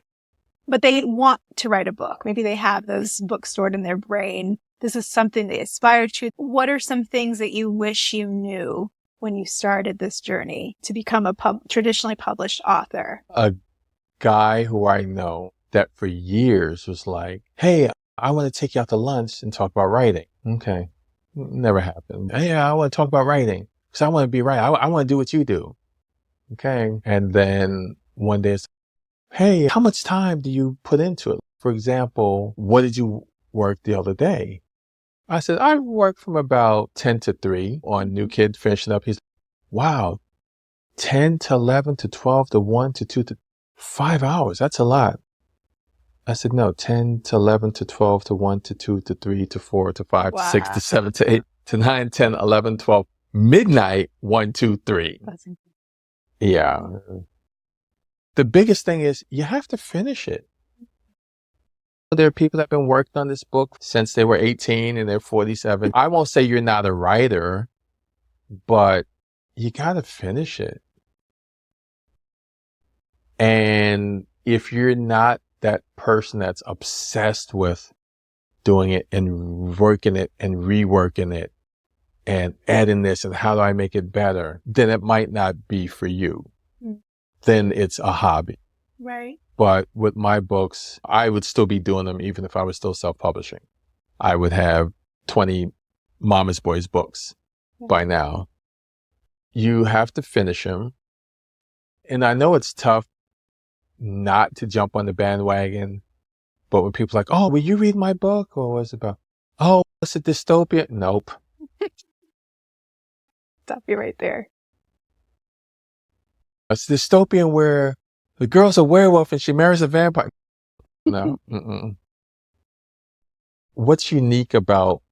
but they want to write a book. Maybe they have those books stored in their brain. This is something they aspire to. What are some things that you wish you knew when you started this journey to become a traditionally published author? A guy who I know that for years was like, hey, I want to take you out to lunch and talk about writing. Okay. Never happened. Hey, I want to talk about writing because I want to be right. I want to do what you do. Okay. And then one day it's, hey, how much time do you put into it? For example, what did you work the other day? I said, I work from about 10 to 3 on New Kid finishing up. He's, wow, 10 to 11 to 12 to 1 to 2 to 5 hours. That's a lot. I said, no, 10 to 11 to 12 to 1 to 2 to 3 to 4 to 5 to 6 to 7 to 8 to 9, 10, 11, 12, midnight, 1, 2, 3. Yeah. The biggest thing is you have to finish it. There are people that have been working on this book since they were 18 and they're 47. I won't say you're not a writer, but you got to finish it. And if you're not that person that's obsessed with doing it and working it and reworking it and adding this and how do I make it better, then it might not be for you. Then it's a hobby. Right. But with my books, I would still be doing them even if I was still self-publishing. I would have 20 Mama's Boys books by now. You have to finish them. And I know it's tough not to jump on the bandwagon. But when people are like, oh, will you read my book? Or what's it about? Oh, it's a dystopia? Nope. Stop you right there. It's a dystopian where the girl's a werewolf and she marries a vampire. No. Mm-mm. What's unique about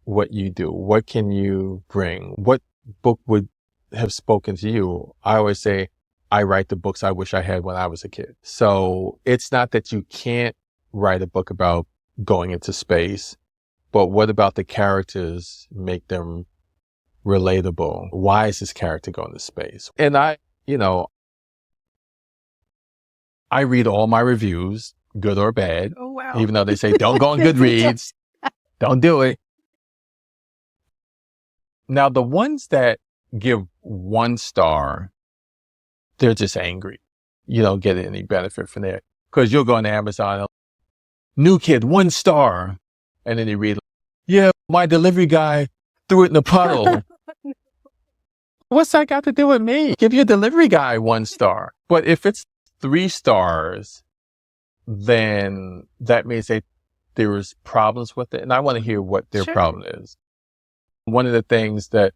what you do? What can you bring? What book would have spoken to you? I always say, I write the books I wish I had when I was a kid. So it's not that you can't write a book about going into space, but what about the characters make them relatable? Why is this character going to space? And I read all my reviews, good or bad. Oh, wow. Even though they say, don't go on Goodreads. Don't do it. Now, the ones that give 1 star, they're just angry. You don't get any benefit from that. Because you'll go on Amazon, New Kid, 1 star. And then you read, yeah, my delivery guy threw it in a puddle. What's that got to do with me? Give your delivery guy 1 star. But if it's 3 stars, then that means there was problems with it. And I want to hear what their problem is. One of the things that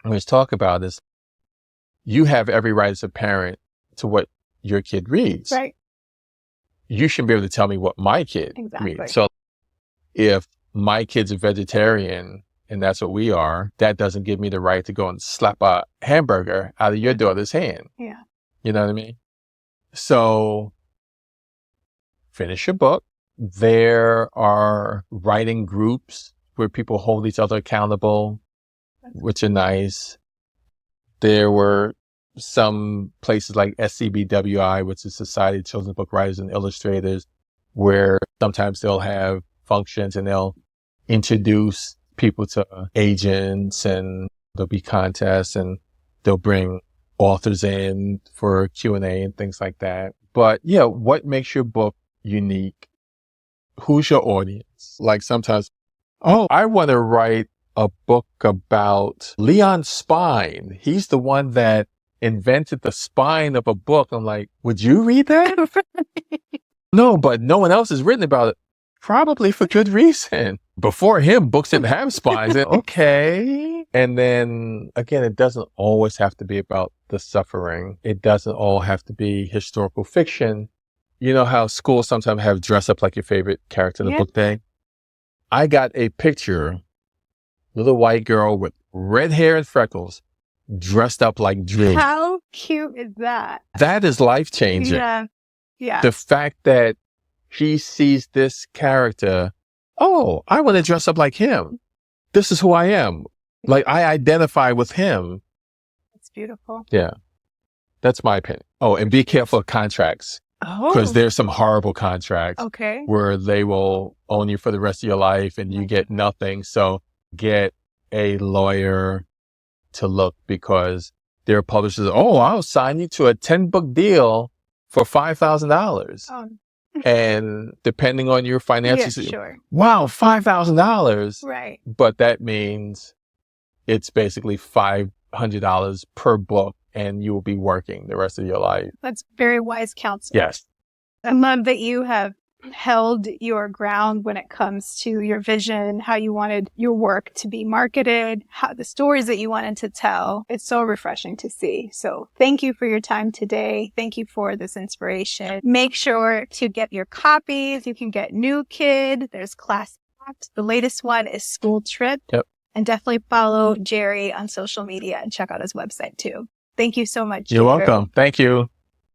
we always talk about is you have every right as a parent to what your kid reads. Right. You shouldn't be able to tell me what my kid reads. So if my kid's a vegetarian and that's what we are, that doesn't give me the right to go and slap a hamburger out of your daughter's hand. Yeah. You know what I mean? So finish your book. There are writing groups where people hold each other accountable, which are nice. There were some places like SCBWI, which is Society of Children's Book Writers and Illustrators, where sometimes they'll have functions and they'll introduce people to agents and there'll be contests and they'll bring authors in for Q&A and things like that. But yeah, what makes your book unique? Who's your audience? Like sometimes, oh, I want to write a book about Leon's spine. He's the one that invented the spine of a book. I'm like, would you read that? No, but no one else has written about it. Probably for good reason. Before him, books didn't have spines. Okay. And then again, it doesn't always have to be about the suffering. It doesn't all have to be historical fiction. You know how schools sometimes have dress up like your favorite character in the book day? I got a picture, little white girl with red hair and freckles, dressed up like Drew. How cute is that? That is life-changing. Yeah. Yeah. The fact that he sees this character, oh, I want to dress up like him. This is who I am. Like, I identify with him. It's beautiful. Yeah. That's my opinion. Oh, and be careful of contracts. Because there's some horrible contracts where they will own you for the rest of your life and you get nothing. So get a lawyer to look, because their publishers, I'll sign you to a 10-book deal for $5,000. And depending on your finances, wow, $5,000. Right. But that means it's basically $500 per book, and you will be working the rest of your life. That's very wise counsel. Yes. I love that you have held your ground when it comes to your vision, how you wanted your work to be marketed, how the stories that you wanted to tell. It's so refreshing to see. So thank you for your time today. Thank you for this inspiration. Make sure to get your copies. You can get New Kid. There's Class Act. The latest one is School Trip. Yep. And definitely follow Jerry on social media and check out his website too. Thank you so much. You're welcome. Thank you.